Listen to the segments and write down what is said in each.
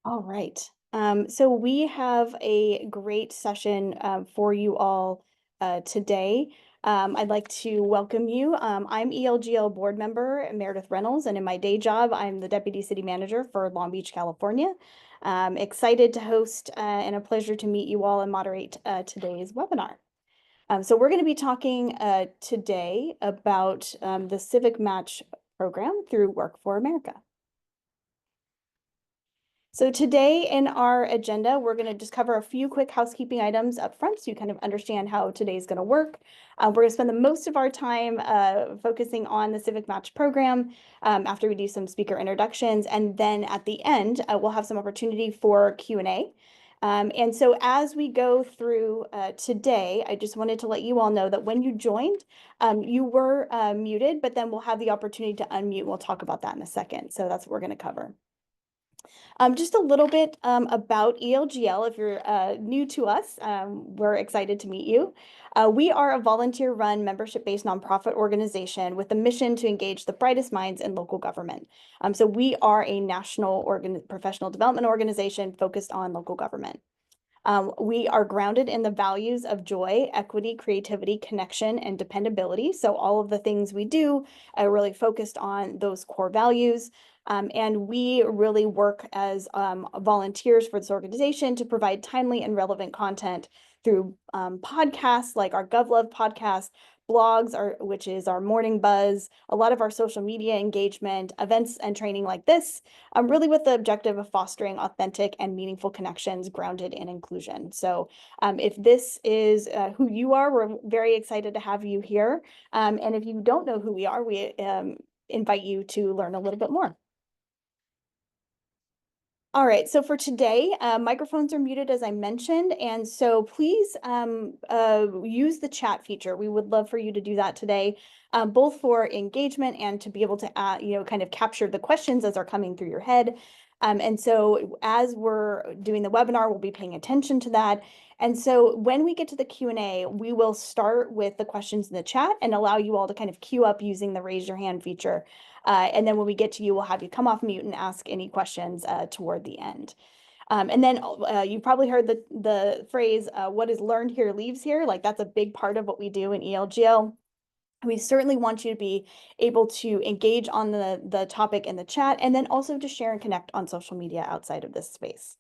All right. So we have a great session for you all today. I'd like to welcome you. I'm ELGL board member Meredith Reynolds, and in my day job, I'm the deputy city manager for Long Beach, California. Excited to host and a pleasure to meet you all and moderate today's webinar. So we're going to be talking today about the Civic Match program through Work for America. So today in our agenda, we're going to just cover a few quick housekeeping items up front so you kind of understand how today's going to work. We're going to spend the most of our time focusing on the Civic Match program after we do some speaker introductions. And then at the end, we'll have some opportunity for Q&A. And so as we go through today, I just wanted to let you all know that when you joined, you were muted, but then we'll have the opportunity to unmute. We'll talk about that in a second. So that's what we're going to cover. Just a little bit about ELGL. If you're new to us, we're excited to meet you. We are a volunteer-run, membership-based nonprofit organization with a mission to engage the brightest minds in local government. So we are a national professional development organization focused on local government. We are grounded in the values of joy, equity, creativity, connection, and dependability. So all of the things we do are really focused on those core values. And we really work as volunteers for this organization to provide timely and relevant content through podcasts like our GovLove podcast, blogs, which is our morning buzz, a lot of our social media engagement, events and training like this, really with the objective of fostering authentic and meaningful connections grounded in inclusion. So if this is who you are, we're very excited to have you here. And if you don't know who we are, we invite you to learn a little bit more. All right, so for today, microphones are muted as I mentioned, and so please use the chat feature. We would love for you to do that today, both for engagement and to be able to kind of capture the questions as they're coming through your head. And so as we're doing the webinar, we'll be paying attention to that. And so when we get to the Q&A, we will start with the questions in the chat and allow you all to kind of queue up using the raise your hand feature. And then when we get to you, we'll have you come off mute and ask any questions toward the end. And then you probably heard the phrase, what is learned here leaves here. Like that's a big part of what we do in ELGL. We certainly want you to be able to engage on the topic in the chat and then also to share and connect on social media outside of this space.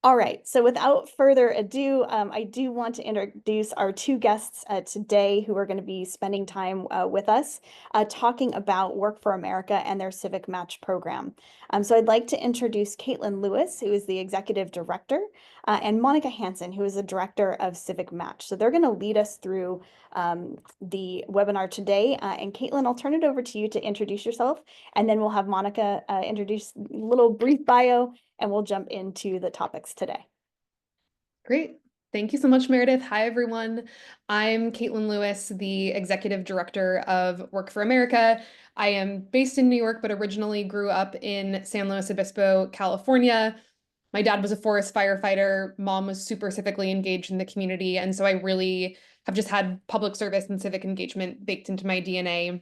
All right, so without further ado, I do want to introduce our two guests today who are going to be spending time with us talking about Work for America and their Civic Match program. So I'd like to introduce Caitlin Lewis, who is the Executive Director, and Monica Hansen, who is the Director of Civic Match. So they're going to lead us through the webinar today. And Caitlin, I'll turn it over to you to introduce yourself, and then we'll have Monica introduce a little brief bio, and we'll jump into the topics today. Great. Thank you so much, Meredith. Hi, everyone. I'm Caitlin Lewis, the Executive Director of Work for America. I am based in New York, but originally grew up in San Luis Obispo, California. My dad was a forest firefighter. Mom was super civically engaged in the community. And so I really have just had public service and civic engagement baked into my DNA.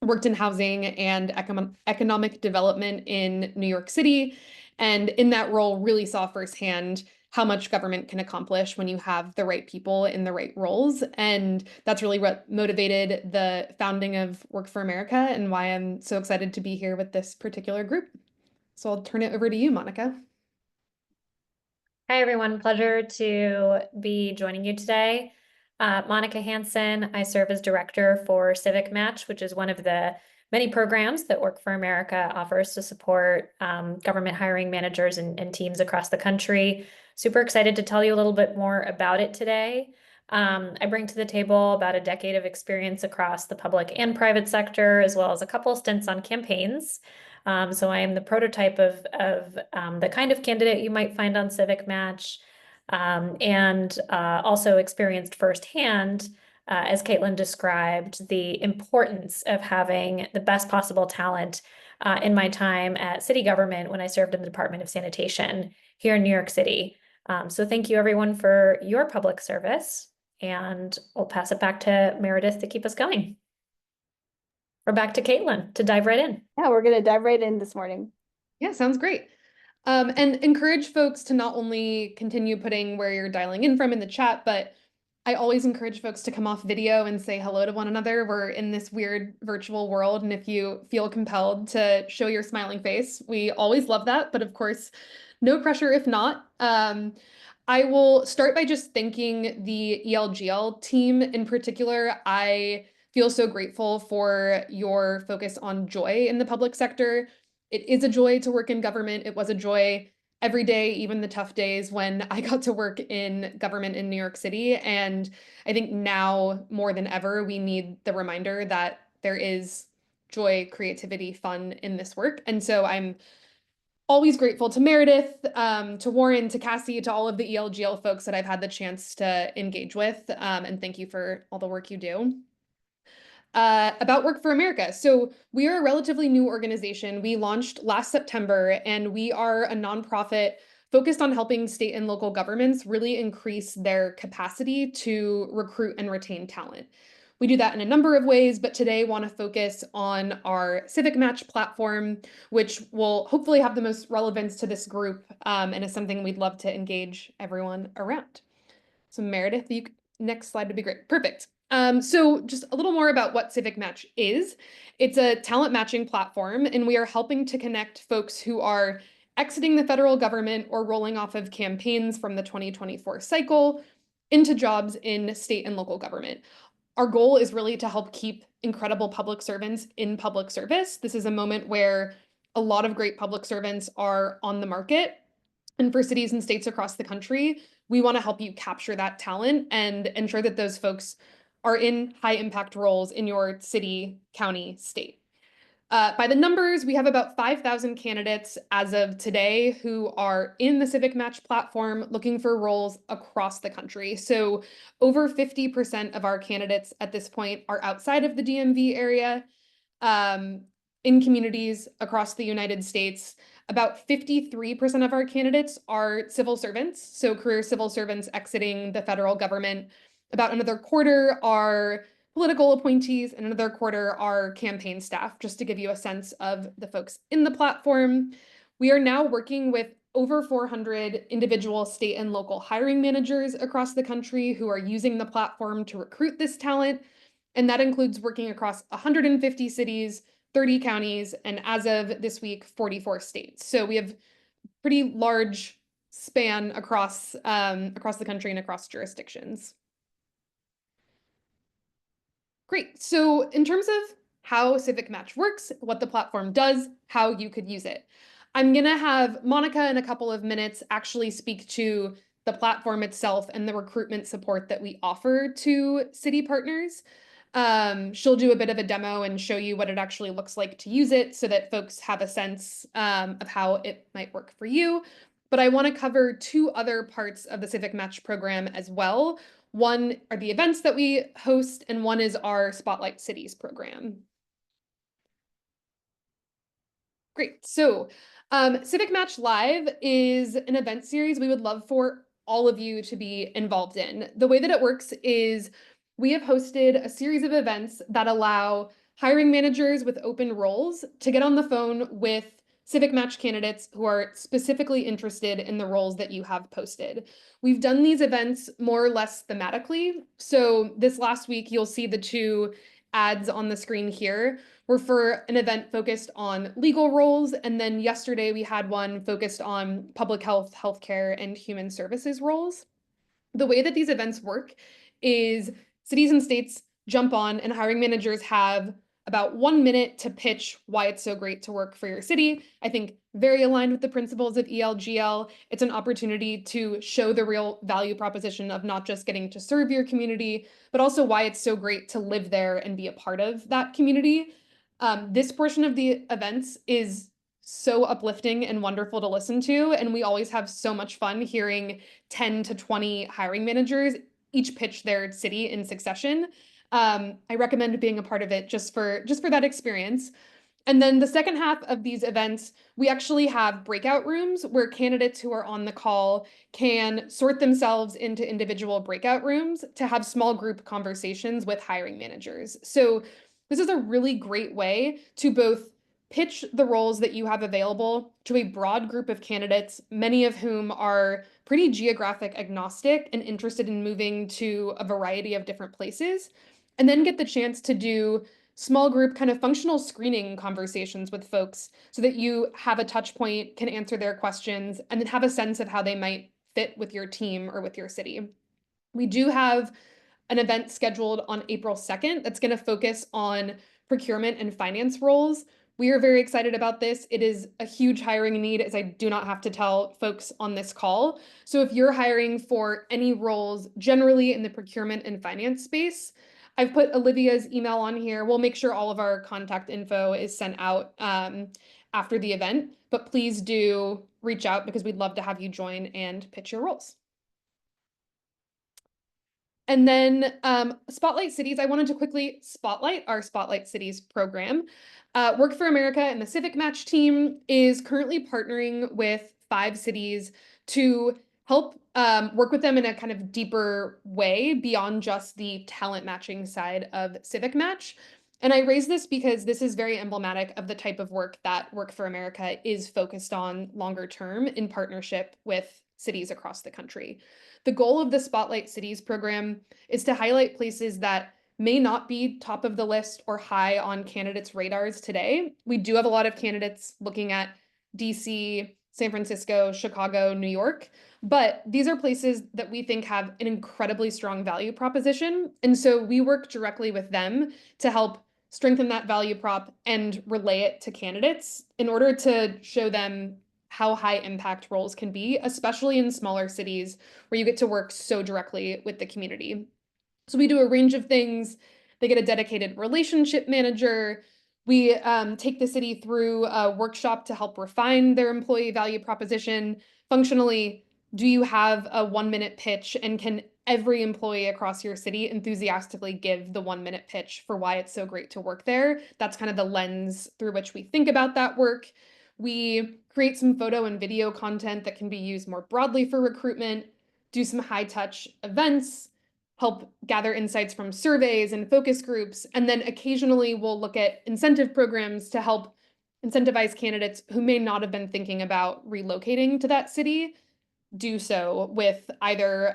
Worked in housing and economic development in New York City. And in that role, really saw firsthand how much government can accomplish when you have the right people in the right roles. And that's really what motivated the founding of Work for America and why I'm so excited to be here with this particular group. So I'll turn it over to you, Monica. Hi, everyone. Pleasure to be joining you today. Monica Hansen. I serve as director for Civic Match, which is one of the many programs that Work for America offers to support government hiring managers and teams across the country. Super excited to tell you a little bit more about it today. I bring to the table about a decade of experience across the public and private sector, as well as a couple stints on campaigns. So I am the prototype of the kind of candidate you might find on Civic Match, and also experienced firsthand, as Caitlin described, the importance of having the best possible talent in my time at city government when I served in the Department of Sanitation here in New York City. So thank you, everyone, for your public service, and I'll pass it back to Meredith to keep us going. Or back to Caitlin to dive right in. Yeah, we're going to dive right in this morning. Yeah, sounds great. And encourage folks to not only continue putting where you're dialing in from in the chat, but I always encourage folks to come off video and say hello to one another. We're in this weird virtual world, and if you feel compelled to show your smiling face, we always love that. But of course, no pressure if not. I will start by just thanking the ELGL team in particular. I feel so grateful for your focus on joy in the public sector. It is a joy to work in government. It was a joy every day, even the tough days when I got to work in government in New York City. And I think now more than ever, we need the reminder that there is joy, creativity, fun in this work. And so I'm always grateful to Meredith, to Warren, to Cassie, to all of the ELGL folks that I've had the chance to engage with. And thank you for all the work you do. About Work for America. So we are a relatively new organization. We launched last September, and we are a nonprofit focused on helping state and local governments really increase their capacity to recruit and retain talent. We do that in a number of ways, but today want to focus on our Civic Match platform, which will hopefully have the most relevance to this group, and is something we'd love to engage everyone around. So Meredith, next slide would be great. Perfect. So just a little more about what Civic Match is. It's a talent matching platform, and we are helping to connect folks who are exiting the federal government or rolling off of campaigns from the 2024 cycle into jobs in state and local government. Our goal is really to help keep incredible public servants in public service. This is a moment where a lot of great public servants are on the market. And for cities and states across the country, we want to help you capture that talent and ensure that those folks are in high impact roles in your city, county, state. By the numbers, we have about 5,000 candidates as of today who are in the Civic Match platform looking for roles across the country. So over 50% of our candidates at this point are outside of the DMV area, in communities across the United States. About 53% of our candidates are civil servants, so career civil servants exiting the federal government. About another quarter are political appointees, and another quarter are campaign staff, just to give you a sense of the folks in the platform. We are now working with over 400 individual state and local hiring managers across the country who are using the platform to recruit this talent. And that includes working across 150 cities, 30 counties, and as of this week, 44 states. So we have pretty large span across the country and across jurisdictions. Great. So in terms of how Civic Match works, what the platform does, how you could use it, I'm going to have Monica in a couple of minutes actually speak to the platform itself and the recruitment support that we offer to city partners. She'll do a bit of a demo and show you what it actually looks like to use it so that folks have a sense of how it might work for you. But I want to cover two other parts of the Civic Match program as well. One are the events that we host, and one is our Spotlight Cities program. Great. So Civic Match Live is an event series we would love for all of you to be involved in. The way that it works is we have hosted a series of events that allow hiring managers with open roles to get on the phone with Civic Match candidates who are specifically interested in the roles that you have posted. We've done these events more or less thematically. So this last week, you'll see the two ads on the screen here were for an event focused on legal roles. And then yesterday we had one focused on public health, healthcare, and human services roles. The way that these events work is cities and states jump on, and hiring managers have about 1 minute to pitch why it's so great to work for your city. I think very aligned with the principles of ELGL. It's an opportunity to show the real value proposition of not just getting to serve your community, but also why it's so great to live there and be a part of that community. This portion of the events is so uplifting and wonderful to listen to, and we always have so much fun hearing 10 to 20 hiring managers each pitch their city in succession. I recommend being a part of it just for that experience. And then the second half of these events, we actually have breakout rooms where candidates who are on the call can sort themselves into individual breakout rooms to have small group conversations with hiring managers. So this is a really great way to both pitch the roles that you have available to a broad group of candidates, many of whom are pretty geographic agnostic and interested in moving to a variety of different places, and then get the chance to do small group kind of functional screening conversations with folks so that you have a touch point, can answer their questions, and then have a sense of how they might fit with your team or with your city. We do have an event scheduled on April 2nd that's going to focus on procurement and finance roles. We are very excited about this. It is a huge hiring need, as I do not have to tell folks on this call. So if you're hiring for any roles generally in the procurement and finance space, I've put Olivia's email on here. We'll make sure all of our contact info is sent out after the event, but please do reach out because we'd love to have you join and pitch your roles. And then Spotlight Cities, I wanted to quickly spotlight our Spotlight Cities program. Work for America and the Civic Match team is currently partnering with 5 cities to help work with them in a kind of deeper way beyond just the talent matching side of Civic Match. And I raise this because this is very emblematic of the type of work that Work for America is focused on longer term in partnership with cities across the country. The goal of the Spotlight Cities program is to highlight places that may not be top of the list or high on candidates' radars today. We do have a lot of candidates looking at DC, San Francisco, Chicago, New York, but these are places that we think have an incredibly strong value proposition. And so we work directly with them to help strengthen that value prop and relay it to candidates in order to show them how high impact roles can be, especially in smaller cities where you get to work so directly with the community. So we do a range of things. They get a dedicated relationship manager. We take the city through a workshop to help refine their employee value proposition. Functionally, do you have a 1-minute pitch, and can every employee across your city enthusiastically give the 1-minute pitch for why it's so great to work there? That's kind of the lens through which we think about that work. We create some photo and video content that can be used more broadly for recruitment, do some high touch events, help gather insights from surveys and focus groups, and then occasionally we'll look at incentive programs to help incentivize candidates who may not have been thinking about relocating to that city do so with either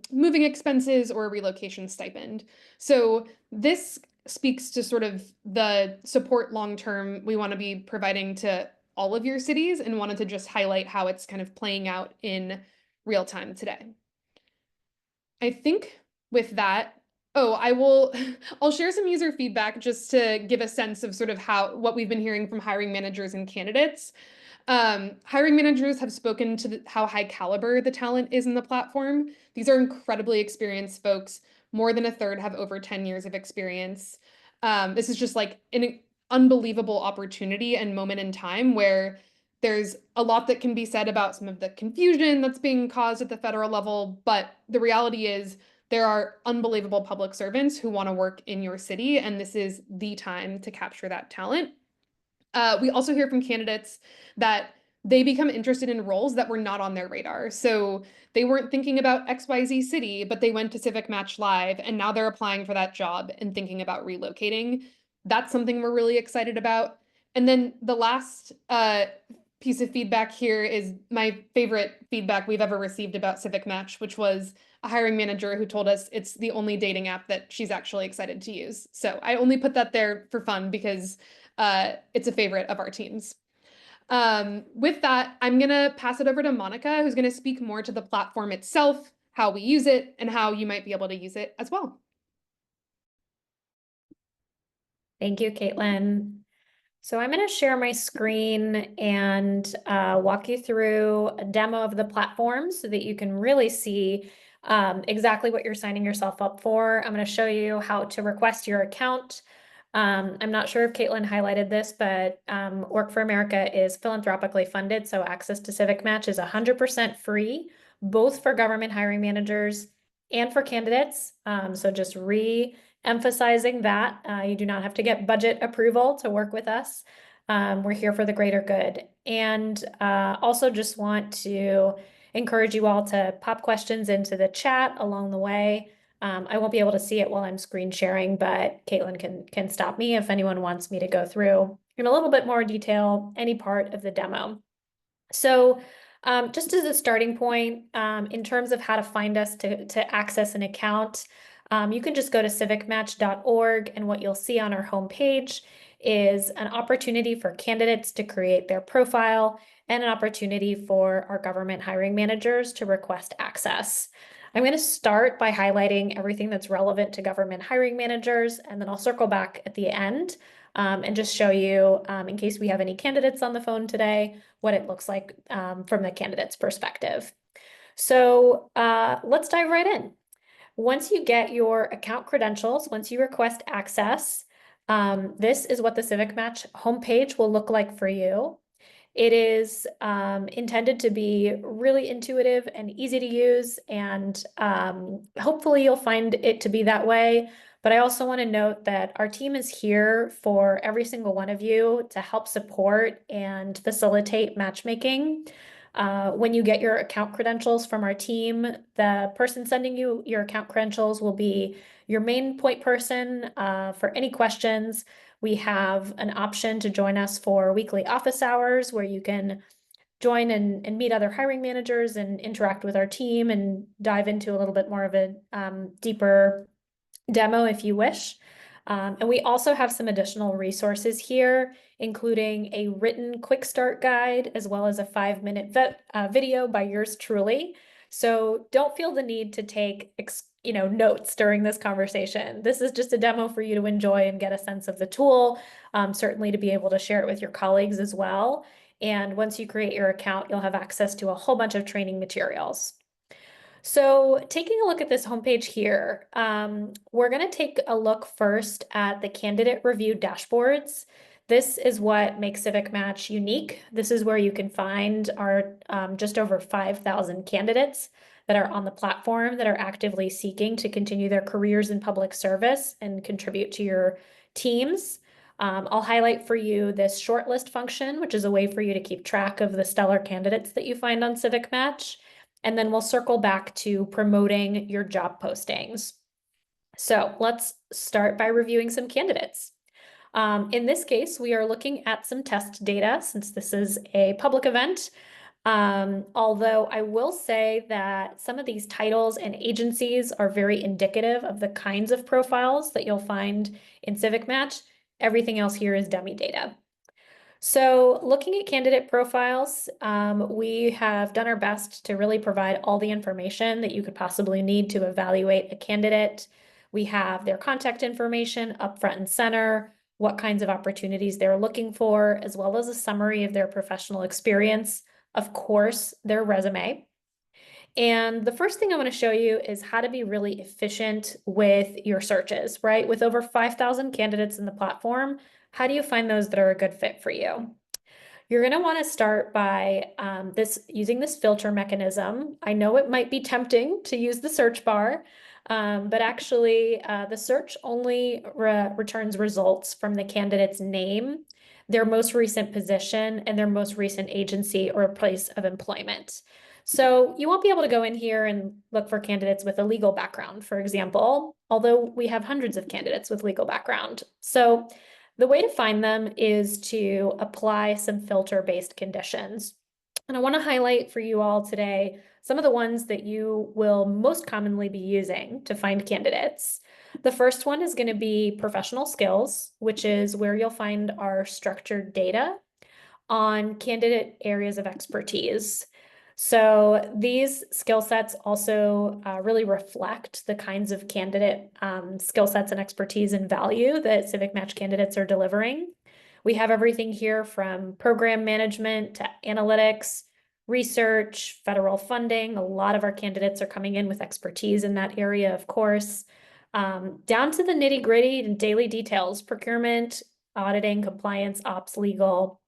moving expenses or a relocation stipend. So this speaks to sort of the support long-term we want to be providing to all of your cities, and wanted to just highlight how it's kind of playing out in real time today. I think with that, I'll share some user feedback just to give a sense of sort of what we've been hearing from hiring managers and candidates. Hiring managers have spoken to how high caliber the talent is in the platform. These are incredibly experienced folks. More than a third have over 10 years of experience. This is just like an unbelievable opportunity and moment in time where there's a lot that can be said about some of the confusion that's being caused at the federal level, but the reality is there are unbelievable public servants who want to work in your city, and this is the time to capture that talent. We also hear from candidates that they become interested in roles that were not on their radar. So they weren't thinking about XYZ city, but they went to Civic Match Live, and now they're applying for that job and thinking about relocating. That's something we're really excited about. And then the last piece of feedback here is my favorite feedback we've ever received about Civic Match, which was a hiring manager who told us it's the only dating app that she's actually excited to use. So I only put that there for fun because it's a favorite of our teams. With that, I'm going to pass it over to Monica, who's going to speak more to the platform itself, how we use it, and how you might be able to use it as well. Thank you, Caitlin. So I'm going to share my screen and walk you through a demo of the platform so that you can really see exactly what you're signing yourself up for. I'm going to show you how to request your account. I'm not sure if Caitlin highlighted this, but Work for America is philanthropically funded, so access to Civic Match is 100% free, both for government hiring managers and for candidates. So just re-emphasizing that you do not have to get budget approval to work with us. We're here for the greater good. And also just want to encourage you all to pop questions into the chat along the way. I won't be able to see it while I'm screen sharing, but Caitlin can stop me if anyone wants me to go through in a little bit more detail any part of the demo. So just as a starting point, in terms of how to find us to access an account, you can just go to civicmatch.org, and what you'll see on our homepage is an opportunity for candidates to create their profile and an opportunity for our government hiring managers to request access. I'm going to start by highlighting everything that's relevant to government hiring managers, and then I'll circle back at the end and just show you, in case we have any candidates on the phone today, what it looks like from the candidate's perspective. So let's dive right in. Once you get your account credentials, once you request access, this is what the Civic Match homepage will look like for you. It is intended to be really intuitive and easy to use, and hopefully you'll find it to be that way. But I also want to note that our team is here for every single one of you to help support and facilitate matchmaking. When you get your account credentials from our team, the person sending you your account credentials will be your main point person for any questions. We have an option to join us for weekly office hours where you can join and meet other hiring managers and interact with our team and dive into a little bit more of a deeper demo if you wish. And we also have some additional resources here, including a written quick start guide, as well as a 5-minute video by yours truly. So don't feel the need to take notes during this conversation. This is just a demo for you to enjoy and get a sense of the tool, certainly to be able to share it with your colleagues as well. And once you create your account, you'll have access to a whole bunch of training materials. So taking a look at this homepage here, we're going to take a look first at the candidate review dashboards. This is what makes Civic Match unique. This is where you can find our just over 5,000 candidates that are on the platform that are actively seeking to continue their careers in public service and contribute to your teams. I'll highlight for you this shortlist function, which is a way for you to keep track of the stellar candidates that you find on Civic Match. And then we'll circle back to promoting your job postings. So let's start by reviewing some candidates. In this case, we are looking at some test data since this is a public event. Although I will say that some of these titles and agencies are very indicative of the kinds of profiles that you'll find in Civic Match. Everything else here is dummy data. So looking at candidate profiles, we have done our best to really provide all the information that you could possibly need to evaluate a candidate. We have their contact information up front and center, what kinds of opportunities they're looking for, as well as a summary of their professional experience, of course, their resume. And the first thing I want to show you is how to be really efficient with your searches, right? With over 5,000 candidates in the platform, how do you find those that are a good fit for you? You're going to want to start by using this filter mechanism. I know it might be tempting to use the search bar, but actually the search only returns results from the candidate's name, their most recent position, and their most recent agency or place of employment. So you won't be able to go in here and look for candidates with a legal background, for example, although we have hundreds of candidates with legal background. So the way to find them is to apply some filter-based conditions. And I want to highlight for you all today some of the ones that you will most commonly be using to find candidates. The first one is going to be professional skills, which is where you'll find our structured data on candidate areas of expertise. So these skill sets also really reflect the kinds of candidate skill sets and expertise and value that Civic Match candidates are delivering. We have everything here from program management to analytics, research, federal funding. A lot of our candidates are coming in with expertise in that area, of course, down to the nitty-gritty and daily details, procurement, auditing, compliance, ops, legal.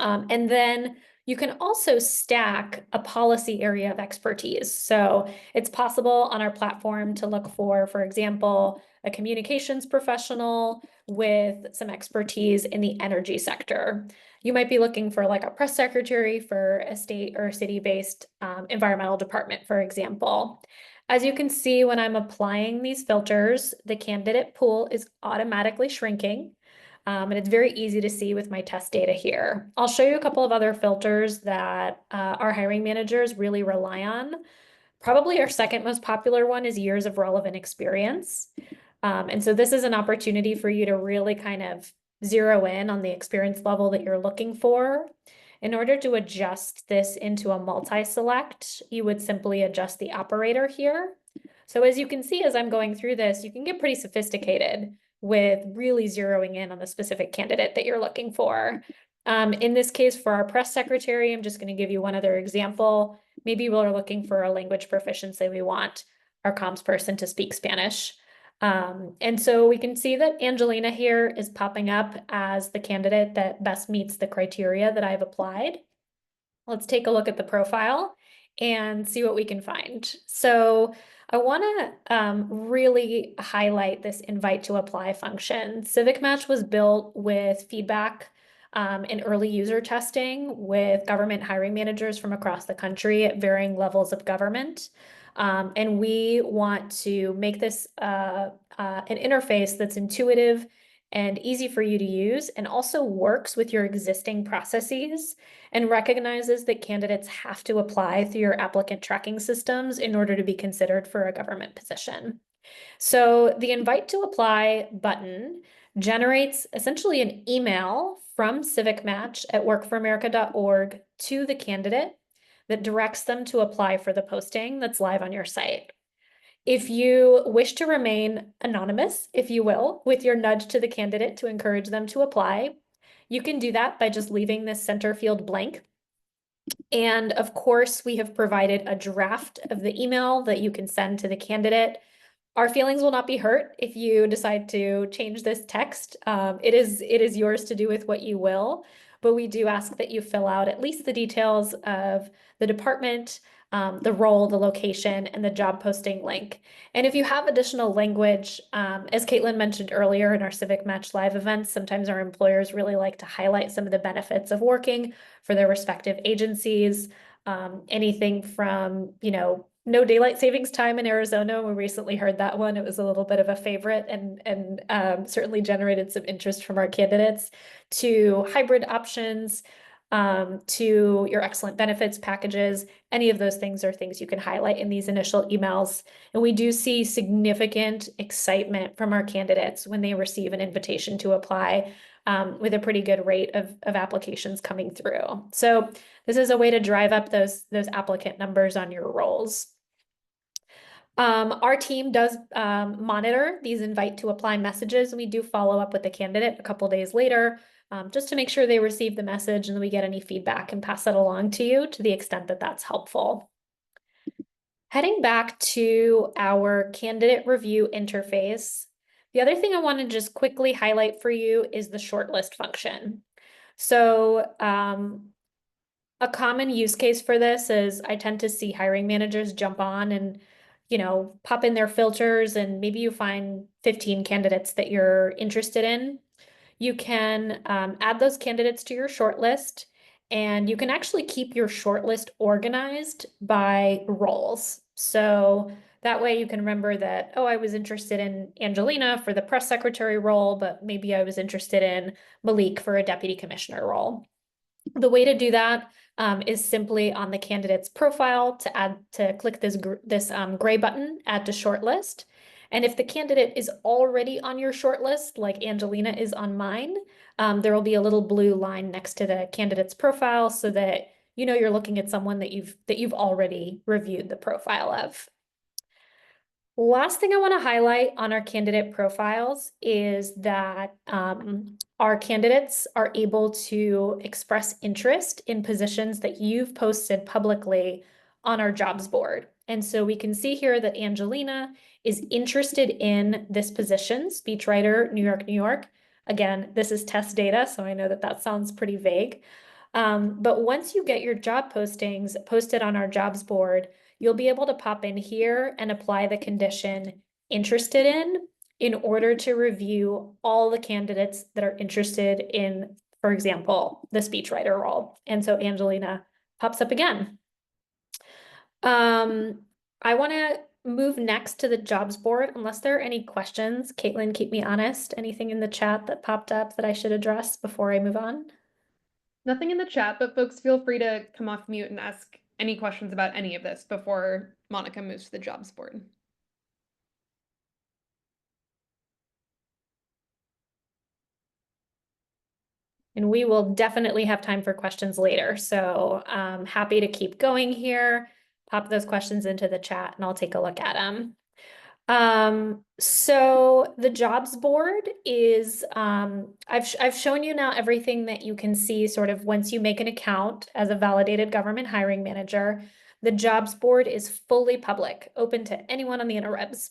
And then you can also stack a policy area of expertise. So it's possible on our platform to look for example, a communications professional with some expertise in the energy sector. You might be looking for like a press secretary for a state or city-based environmental department, for example. As you can see, when I'm applying these filters, the candidate pool is automatically shrinking. And it's very easy to see with my test data here. I'll show you a couple of other filters that our hiring managers really rely on. Probably our second most popular one is years of relevant experience. And so this is an opportunity for you to really kind of zero in on the experience level that you're looking for. In order to adjust this into a multi-select, you would simply adjust the operator here. So as you can see, as I'm going through this, you can get pretty sophisticated with really zeroing in on the specific candidate that you're looking for. In this case, for our press secretary, I'm just going to give you one other example. Maybe we're looking for a language proficiency. We want our comms person to speak Spanish. And so we can see that Angelina here is popping up as the candidate that best meets the criteria that I've applied. Let's take a look at the profile and see what we can find. So I want to really highlight this invite to apply function. Civic Match was built with feedback and early user testing with government hiring managers from across the country at varying levels of government. And we want to make this an interface that's intuitive and easy for you to use, and also works with your existing processes and recognizes that candidates have to apply through your applicant tracking systems in order to be considered for a government position. So the invite to apply button generates essentially an email from Civic Match at workforamerica.org to the candidate that directs them to apply for the posting that's live on your site. If you wish to remain anonymous, if you will, with your nudge to the candidate to encourage them to apply, you can do that by just leaving this center field blank. And of course, we have provided a draft of the email that you can send to the candidate. Our feelings will not be hurt if you decide to change this text. It is yours to do with what you will, but we do ask that you fill out at least the details of the department, the role, the location, and the job posting link. And if you have additional language, as Caitlin mentioned earlier in our Civic Match live events, sometimes our employers really like to highlight some of the benefits of working for their respective agencies. Anything from, no daylight savings time in Arizona. We recently heard that one. It was a little bit of a favorite and certainly generated some interest from our candidates, to hybrid options, to your excellent benefits packages. Any of those things are things you can highlight in these initial emails. And we do see significant excitement from our candidates when they receive an invitation to apply, with a pretty good rate of applications coming through. So this is a way to drive up those applicant numbers on your roles. Our team does monitor these invite to apply messages, and we do follow up with the candidate a couple days later, just to make sure they receive the message and then we get any feedback and pass that along to you to the extent that that's helpful. Heading back to our candidate review interface, the other thing I want to just quickly highlight for you is the shortlist function. So a common use case for this is I tend to see hiring managers jump on and pop in their filters, and maybe you find 15 candidates that you're interested in. You can add those candidates to your shortlist, and you can actually keep your shortlist organized by roles. So that way you can remember that, oh, I was interested in Angelina for the press secretary role, but maybe I was interested in Malik for a deputy commissioner role. The way to do that is simply on the candidate's profile to click this gray button, add to shortlist. And if the candidate is already on your shortlist, like Angelina is on mine, there will be a little blue line next to the candidate's profile so that you're looking at someone that you've already reviewed the profile of. Last thing I want to highlight on our candidate profiles is that our candidates are able to express interest in positions that you've posted publicly on our jobs board. And so we can see here that Angelina is interested in this position, speechwriter, New York, New York. Again, this is test data, so I know that that sounds pretty vague. But once you get your job postings posted on our jobs board, you'll be able to pop in here and apply the condition interested in order to review all the candidates that are interested in, for example, the speechwriter role. And so Angelina pops up again. I want to move next to the jobs board unless there are any questions. Caitlin, keep me honest. Anything in the chat that popped up that I should address before I move on? Nothing in the chat, but folks feel free to come off mute and ask any questions about any of this before Monica moves to the jobs board. And we will definitely have time for questions later. So I'm happy to keep going here. Pop those questions into the chat and I'll take a look at them. So the jobs board is, I've shown you now everything that you can see sort of once you make an account as a validated government hiring manager. The jobs board is fully public, open to anyone on the interwebs.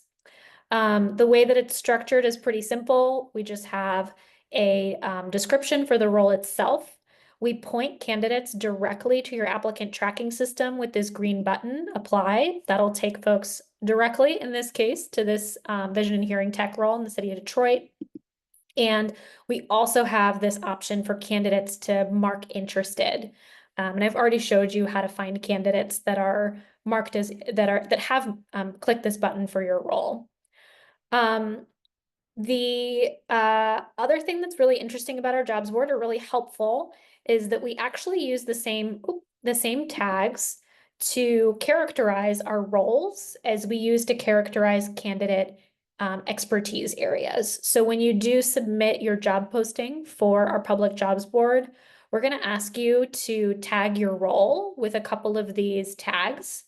The way that it's structured is pretty simple. We just have a description for the role itself. We point candidates directly to your applicant tracking system with this green button, apply. That'll take folks directly, in this case, to this vision and hearing tech role in the city of Detroit. And we also have this option for candidates to mark interested. And I've already showed you how to find candidates that are marked as that have clicked this button for your role. The other thing that's really interesting about our jobs board, or really helpful, is that we actually use the same tags to characterize our roles as we use to characterize candidate expertise areas. So when you do submit your job posting for our public jobs board, we're going to ask you to tag your role with a couple of these tags.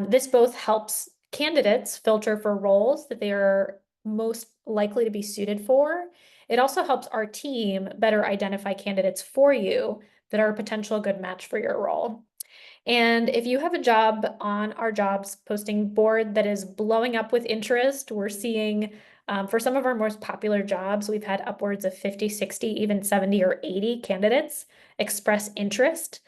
This both helps candidates filter for roles that they are most likely to be suited for. It also helps our team better identify candidates for you that are a potential good match for your role. And if you have a job on our jobs posting board that is blowing up with interest, we're seeing for some of our most popular jobs, we've had upwards of 50, 60, even 70 or 80 candidates express interest.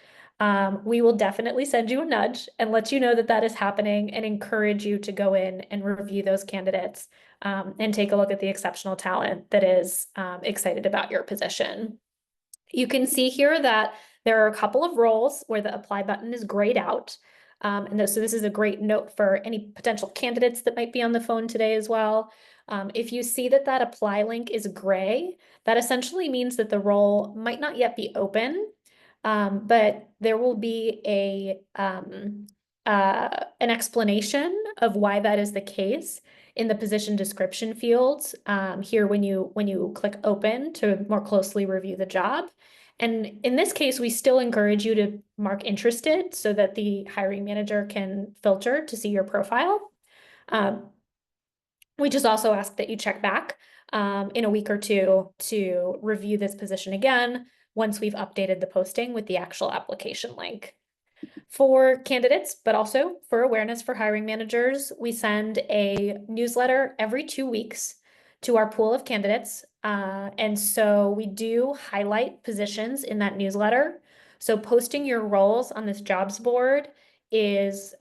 We will definitely send you a nudge and let you know that that is happening and encourage you to go in and review those candidates and take a look at the exceptional talent that is excited about your position. You can see here that there are a couple of roles where the apply button is grayed out. So this is a great note for any potential candidates that might be on the phone today as well. If you see that that apply link is gray, that essentially means that the role might not yet be open, but there will be an explanation of why that is the case in the position description fields here when you click open to more closely review the job. And in this case, we still encourage you to mark interested so that the hiring manager can filter to see your profile. We just also ask that you check back in a week or two to review this position again once we've updated the posting with the actual application link. For candidates, but also for awareness for hiring managers, we send a newsletter every 2 weeks to our pool of candidates. And so we do highlight positions in that newsletter. So posting your roles on this jobs board is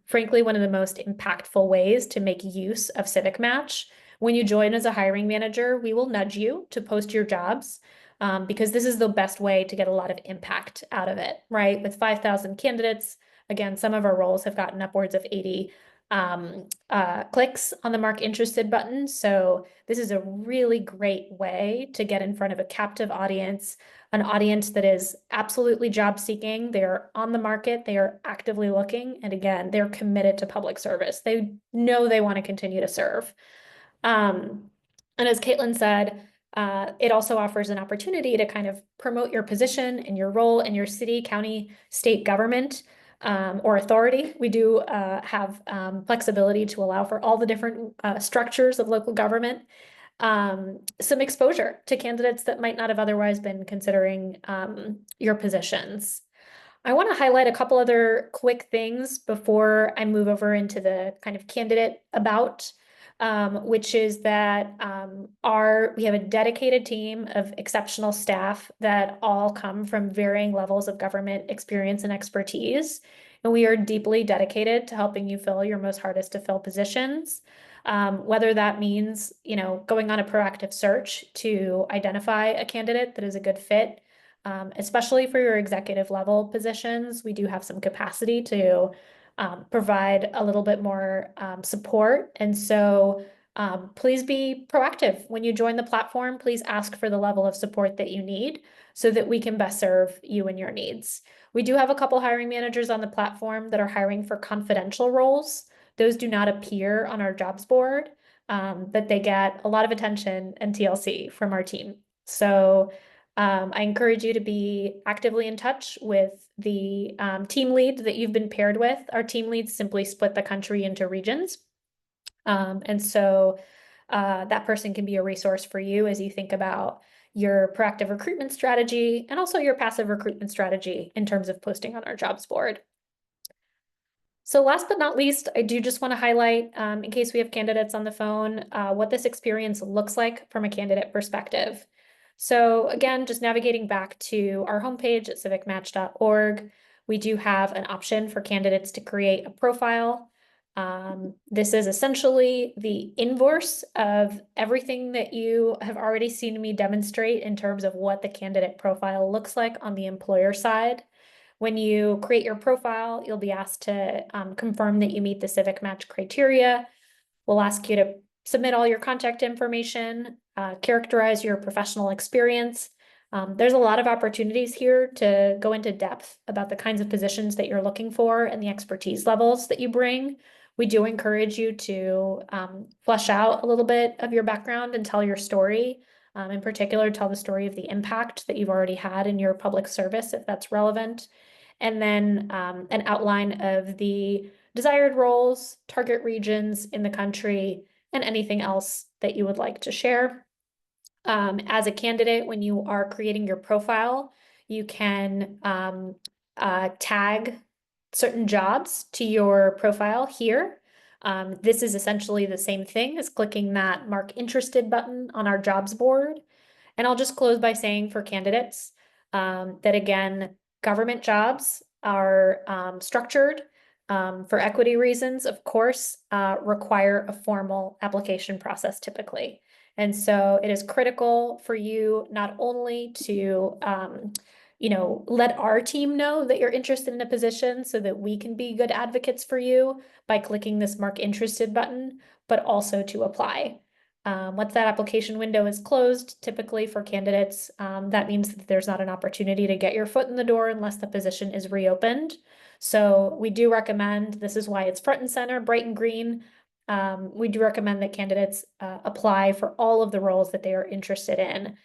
frankly one of the most impactful ways to make use of Civic Match. When you join as a hiring manager, we will nudge you to post your jobs. Because this is the best way to get a lot of impact out of it, right? With 5,000 candidates, again, some of our roles have gotten upwards of 80 clicks on the mark interested button. So this is a really great way to get in front of a captive audience, an audience that is absolutely job seeking. They're on the market, they are actively looking, and again, they're committed to public service. They know they want to continue to serve. And as Caitlin said, it also offers an opportunity to kind of promote your position and your role in your city, county, state government or authority. We do have flexibility to allow for all the different structures of local government. Some exposure to candidates that might not have otherwise been considering your positions. I want to highlight a couple other quick things before I move over into the kind of candidate about. Which is that we have a dedicated team of exceptional staff that all come from varying levels of government experience and expertise. And we are deeply dedicated to helping you fill your most hardest to fill positions. Whether that means, going on a proactive search to identify a candidate that is a good fit, especially for your executive level positions. We do have some capacity to provide a little bit more support. And so please be proactive. When you join the platform, please ask for the level of support that you need so that we can best serve you and your needs. We do have a couple hiring managers on the platform that are hiring for confidential roles. Those do not appear on our jobs board, but they get a lot of attention and TLC from our team. So I encourage you to be actively in touch with the team lead that you've been paired with. Our team leads simply split the country into regions. And so that person can be a resource for you as you think about your proactive recruitment strategy and also your passive recruitment strategy in terms of posting on our jobs board. So last but not least, I do just want to highlight, in case we have candidates on the phone, what this experience looks like from a candidate perspective. So again, just navigating back to our homepage at civicmatch.org, we do have an option for candidates to create a profile. This is essentially the inverse of everything that you have already seen me demonstrate in terms of what the candidate profile looks like on the employer side. When you create your profile, you'll be asked to confirm that you meet the Civic Match criteria. We'll ask you to submit all your contact information, characterize your professional experience. There's a lot of opportunities here to go into depth about the kinds of positions that you're looking for and the expertise levels that you bring. We do encourage you to flesh out a little bit of your background and tell your story. In particular, tell the story of the impact that you've already had in your public service, if that's relevant. And then an outline of the desired roles, target regions in the country, and anything else that you would like to share. As a candidate, when you are creating your profile, you can tag certain jobs to your profile here. This is essentially the same thing as clicking that Mark Interested button on our jobs board. And I'll just close by saying for candidates that again, government jobs are structured for equity reasons, of course, require a formal application process typically. And so it is critical for you not only to let our team know that you're interested in a position so that we can be good advocates for you by clicking this Mark Interested button, but also to apply. Once that application window is closed, typically for candidates, that means that there's not an opportunity to get your foot in the door unless the position is reopened. So we do recommend, this is why it's front and center, bright and green. We do recommend that candidates apply for all of the roles that they are interested in,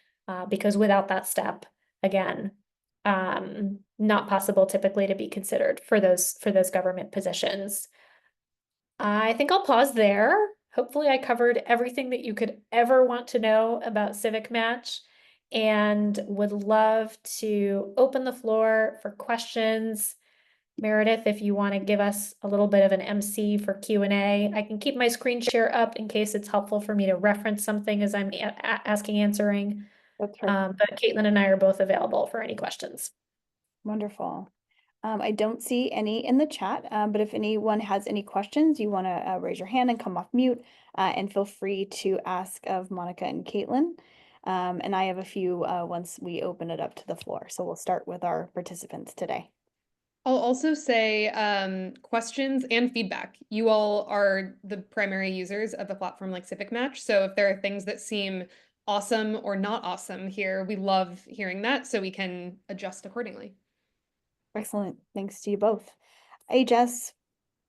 because without that step, again, not possible typically to be considered for those government positions. I think I'll pause there. Hopefully I covered everything that you could ever want to know about Civic Match and would love to open the floor for questions. Meredith, if you want to give us a little bit of an MC for Q&A, I can keep my screen share up in case it's helpful for me to reference something as I'm answering. That's right. But Caitlin and I are both available for any questions. Wonderful. I don't see any in the chat, but if anyone has any questions, you want to raise your hand and come off mute, and feel free to ask of Monica and Caitlin. And I have a few once we open it up to the floor. So we'll start with our participants today. I'll also say questions and feedback. You all are the primary users of a platform like Civic Match. So if there are things that seem awesome or not awesome here, we love hearing that so we can adjust accordingly. Excellent. Thanks to you both. Hey, Jess.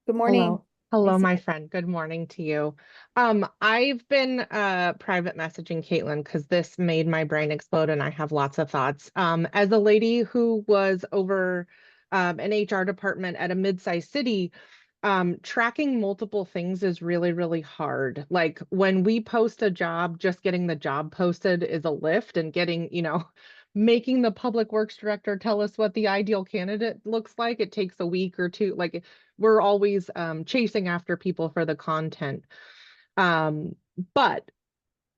Good morning. Hello, Nice to my meet friend. Good morning to you. I've been private messaging Caitlin because this made my brain explode and I have lots of thoughts. As a lady who was over an HR department at a mid-sized city, tracking multiple things is really, really hard. Like when we post a job, just getting the job posted is a lift, and getting, making the public works director tell us what the ideal candidate looks like, it takes a week or two. Like we're always chasing after people for the content. But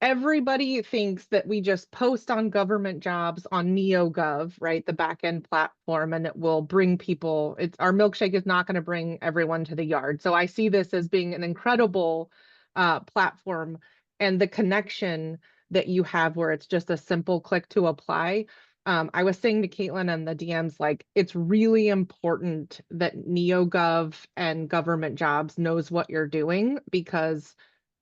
everybody thinks that we just post on government jobs on NeoGov, right? The back end platform, and it will bring people, our milkshake is not going to bring everyone to the yard. So I see this as being an incredible platform, and the connection that you have where it's just a simple click to apply I was saying to Caitlin and the DMs, like, it's really important that NeoGov and government jobs knows what you're doing, because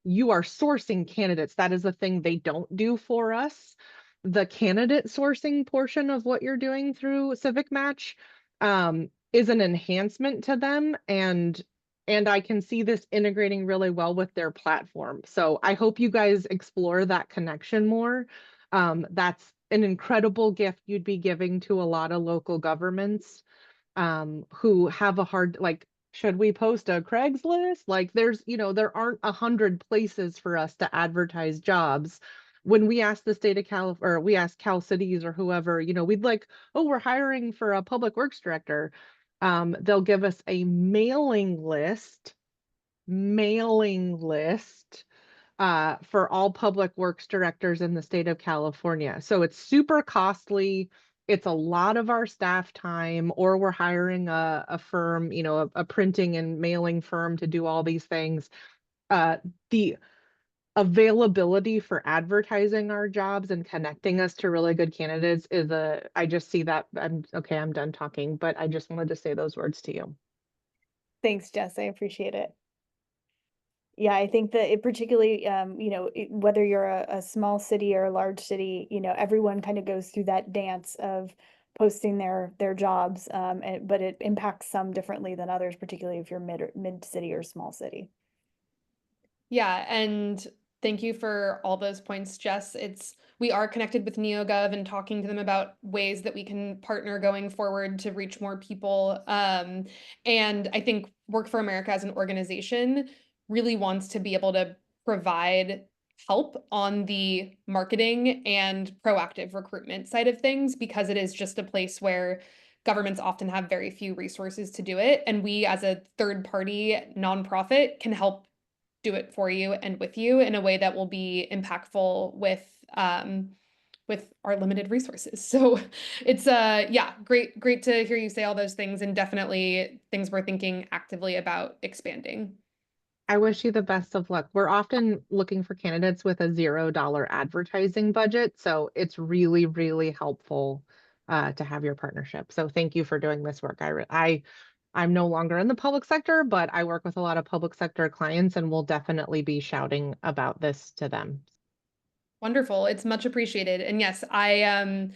you are sourcing candidates. That is the thing they don't do for us. The candidate sourcing portion of what you're doing through Civic Match is an enhancement to them, and I can see this integrating really well with their platform. So I hope you guys explore that connection more. That's an incredible gift you'd be giving to a lot of local governments who have a hard, like, should we post a Craigslist? Like, there's, there aren't 100 places for us to advertise jobs. When we ask the state of Cal, or we ask Cal Cities or whoever, we'd like, oh, we're hiring for a public works director. They'll give us a mailing list for all public works directors in the state of California. So it's super costly. It's a lot of our staff time, or we're hiring a firm, a printing and mailing firm to do all these things. The availability for advertising our jobs and connecting us to really good candidates I just see that. I'm done talking, but I just wanted to say those words to you. Thanks, Jess. I appreciate it. Yeah, I think that it particularly, whether you're a small city or a large city, everyone kind of goes through that dance of posting their jobs, but it impacts some differently than others, particularly if you're mid city or small city. Yeah, and thank you for all those points, Jess. We are connected with NeoGov and talking to them about ways that we can partner going forward to reach more people. And I think Work for America as an organization really wants to be able to provide help on the marketing and proactive recruitment side of things, because it is just a place where governments often have very few resources to do it. And we, as a third party nonprofit, can help do it for you and with you in a way that will be impactful with our limited resources. So it's yeah, great to hear you say all those things, and definitely things we're thinking actively about expanding. I wish you the best of luck. We're often looking for candidates with a $0 advertising budget, so it's really, really helpful to have your partnership. So thank you for doing this work. I'm no longer in the public sector, but I work with a lot of public sector clients, and we'll definitely be shouting about this to them. Wonderful. It's much appreciated. And yes, I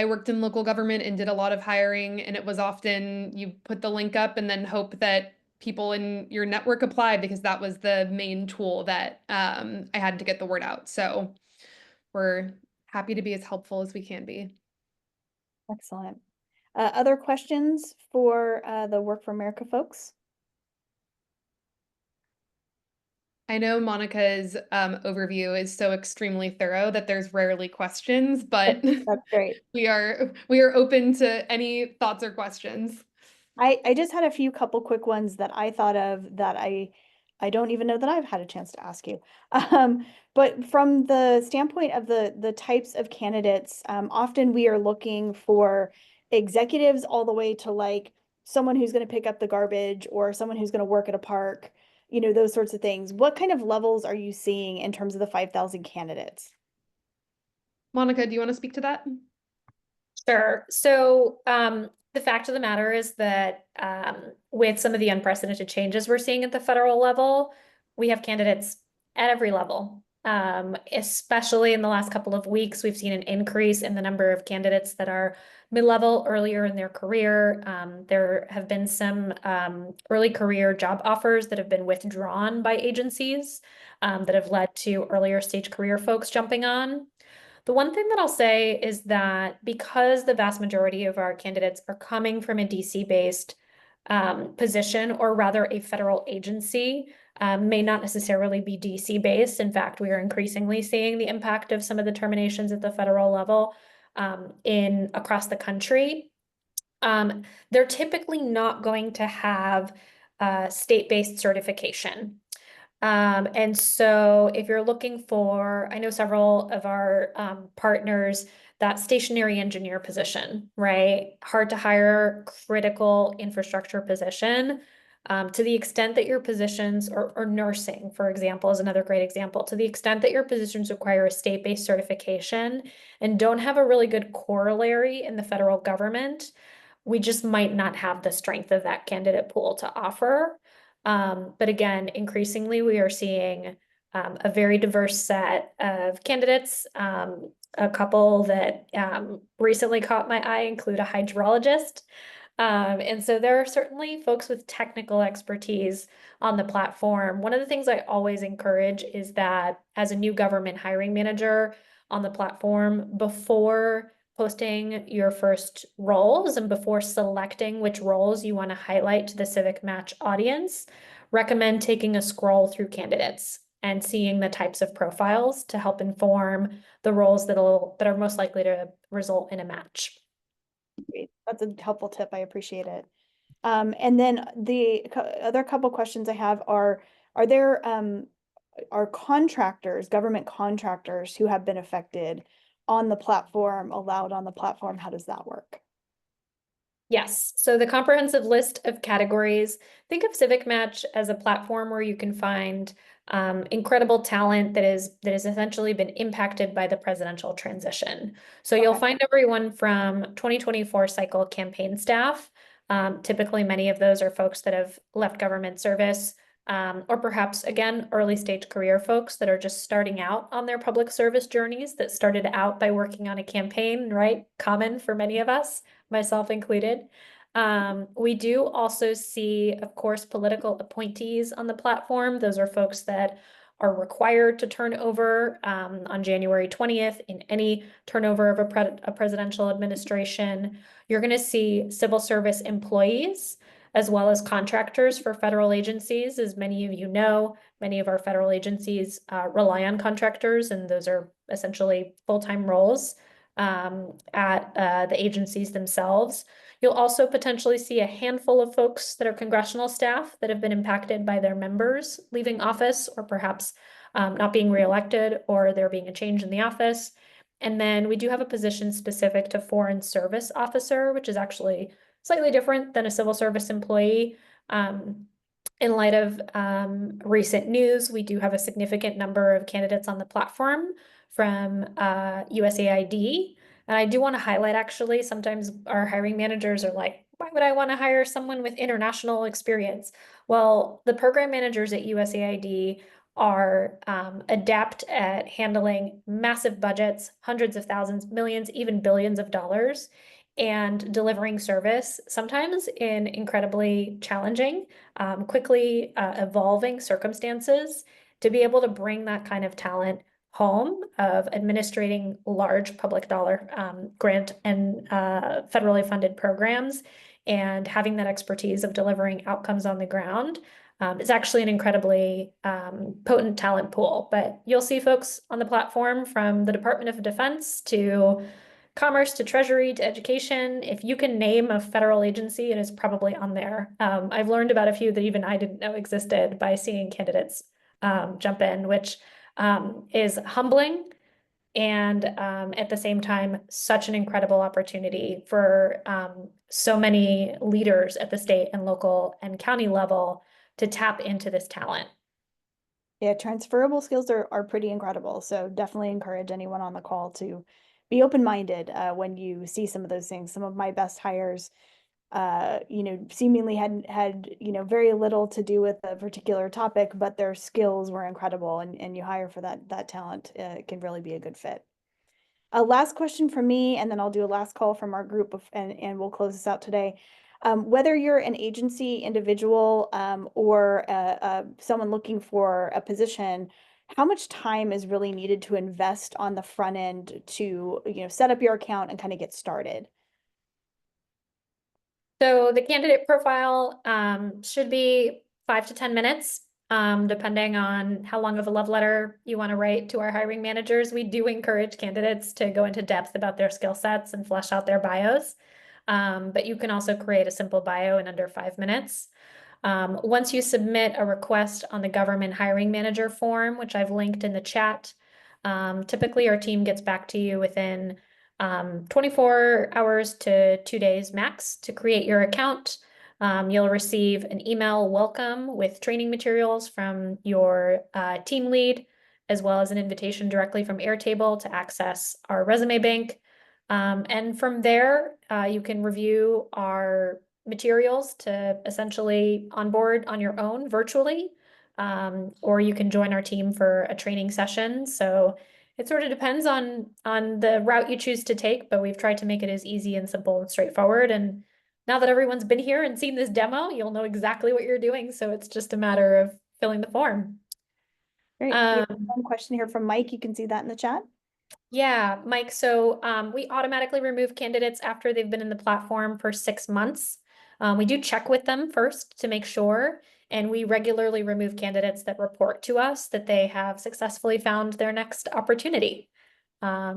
worked in local government and did a lot of hiring, and it was often you put the link up and then hope that people in your network apply, because that was the main tool that I had to get the word out. So we're happy to be as helpful as we can be. Excellent. Other questions for the Work for America folks? I know Monica's overview is so extremely thorough that there's rarely questions, but That's great. we are open to any thoughts or questions. I just had a few couple quick ones that I thought of that I don't even know that I've had a chance to ask you. But from the standpoint of the types of candidates, often we are looking for executives all the way to like someone who's going to pick up the garbage or someone who's going to work at a park, those sorts of things. What kind of levels are you seeing in terms of the 5,000 candidates? Monica, do you want to speak to that? Sure. So the fact of the matter is that with some of the unprecedented changes we're seeing at the federal level, we have candidates at every level. Especially in the last couple of weeks, we've seen an increase in the number of candidates that are mid-level earlier in their career. There have been some early career job offers that have been withdrawn by agencies that have led to earlier stage career folks jumping on. The one thing that I'll say is that because the vast majority of our candidates are coming from a DC-based position, or rather a federal agency, may not necessarily be DC-based. In fact, we are increasingly seeing the impact of some of the terminations at the federal level across the country. They're typically not going to have state-based certification. And so if you're looking for, I know several of our partners, that stationary engineer position, right? Hard to hire, critical infrastructure position. To the extent that your positions, or nursing, for example, is another great example, to the extent that your positions require a state-based certification and don't have a really good corollary in the federal government, we just might not have the strength of that candidate pool to offer. But again, increasingly, we are seeing a very diverse set of candidates. A couple that recently caught my eye include a hydrologist. And so there are certainly folks with technical expertise on the platform. One of the things I always encourage is that as a new government hiring manager on the platform, before posting your first roles and before selecting which roles you want to highlight to the Civic Match audience, recommend taking a scroll through candidates and seeing the types of profiles to help inform the roles that are most likely to result in a match. Great. That's a helpful tip. I appreciate it. And then the other couple questions I have are there are contractors, government contractors who have been affected on the platform, allowed on the platform? How does that work? Yes, so the comprehensive list of categories, think of Civic Match as a platform where you can find incredible talent that has essentially been impacted by the presidential transition. So you'll find everyone from 2024 cycle campaign staff. Typically, many of those are folks that have left government service, or perhaps, again, early stage career folks that are just starting out on their public service journeys that started out by working on a campaign, right? Common for many of us, myself included. We do also see, of course, political appointees on the platform. Those are folks that are required to turn over on January 20th in any turnover of a presidential administration. You're going to see civil service employees as well as contractors for federal agencies. As many of you know, many of our federal agencies rely on contractors, and those are essentially full-time roles at the agencies themselves. You'll also potentially see a handful of folks that are congressional staff that have been impacted by their members leaving office, or perhaps not being reelected, or there being a change in the office. And then we do have a position specific to Foreign Service Officer, which is actually slightly different than a civil service employee. In light of recent news, we do have a significant number of candidates on the platform from USAID. And I do want to highlight, actually, sometimes our hiring managers are like, why would I want to hire someone with international experience? Well, the program managers at USAID are adept at handling massive budgets, hundreds of thousands, millions, even billions of dollars, and delivering service, sometimes in incredibly challenging, quickly evolving circumstances. To be able to bring that kind of talent home of administrating large public dollar grant and federally funded programs, and having that expertise of delivering outcomes on the ground is actually an incredibly potent talent pool. But you'll see folks on the platform from the Department of Defense to Commerce to Treasury to Education. If you can name a federal agency, it is probably on there. I've learned about a few that even I didn't know existed by seeing candidates jump in, which is humbling, and at the same time, such an incredible opportunity for so many leaders at the state and local and county level to tap into this talent. Yeah, transferable skills are pretty incredible. So definitely encourage anyone on the call to be open-minded when you see some of those things. Some of my best hires, seemingly had very little to do with a particular topic, but their skills were incredible, and you hire for that talent, it can really be a good fit. Last question from me, and then I'll do a last call from our group and we'll close this out today. Whether you're an agency individual or someone looking for a position, how much time is really needed to invest on the front end to set up your account and kind of get started? So the candidate profile should be 5 to 10 minutes, depending on how long of a love letter you want to write to our hiring managers. We do encourage candidates to go into depth about their skill sets and flesh out their bios. But you can also create a simple bio in under 5 minutes. Once you submit a request on the government hiring manager form, which I've linked in the chat, typically our team gets back to you within 24 hours to 2 days max to create your account. You'll receive an email welcome with training materials from your team lead, as well as an invitation directly from Airtable to access our resume bank. And from there, you can review our materials to essentially onboard on your own virtually, or you can join our team for a training session. So it sort of depends on the route you choose to take, but we've tried to make it as easy and simple and straightforward. And now that everyone's been here and seen this demo, you'll know exactly what you're doing. So it's just a matter of filling the form. Great. We have one question here from Mike. You can see that in the chat. Yeah, Mike. So we automatically remove candidates after they've been in the platform for 6 months. We do check with them first to make sure, and we regularly remove candidates that report to us that they have successfully found their next opportunity.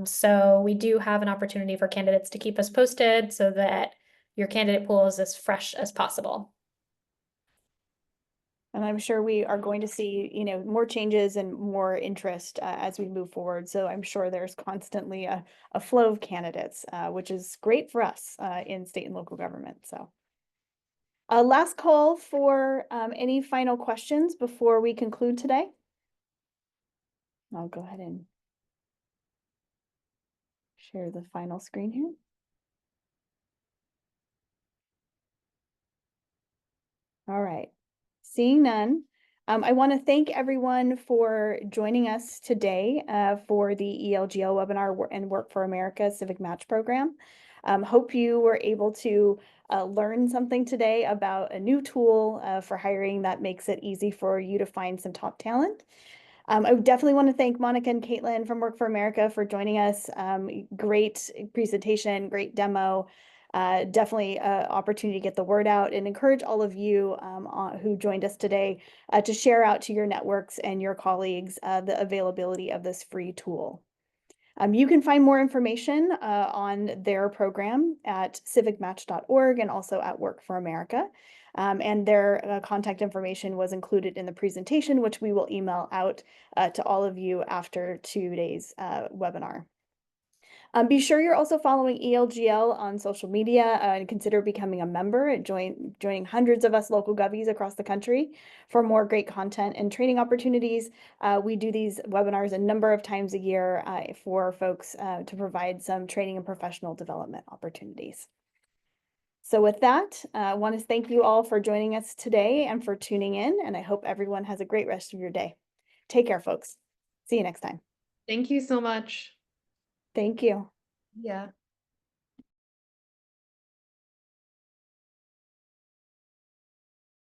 So we do have an opportunity for candidates to keep us posted so that your candidate pool is as fresh as possible. And I'm sure we are going to see, more changes and more interest as we move forward. So I'm sure there's constantly a flow of candidates, which is great for us in state and local government. So last call for any final questions before we conclude today. I'll go ahead and share the final screen here. All right. Seeing none, I want to thank everyone for joining us today for the ELGL webinar and Work for America Civic Match program. Hope you were able to learn something today about a new tool for hiring that makes it easy for you to find some top talent. I definitely want to thank Monica and Caitlin from Work for America for joining us. Great presentation, great demo. Definitely an opportunity to get the word out, and encourage all of you who joined us today to share out to your networks and your colleagues the availability of this free tool. You can find more information on their program at civicmatch.org and also at Work for America. And their contact information was included in the presentation, which we will email out to all of you after today's webinar. Be sure you're also following ELGL on social media and consider becoming a member and joining hundreds of us local govies across the country for more great content and training opportunities. We do these webinars a number of times a year for folks to provide some training and professional development opportunities. So with that, I want to thank you all for joining us today and for tuning in, and I hope everyone has a great rest of your day. Take care, folks. See you next time. Thank you so much. Thank you. Yeah.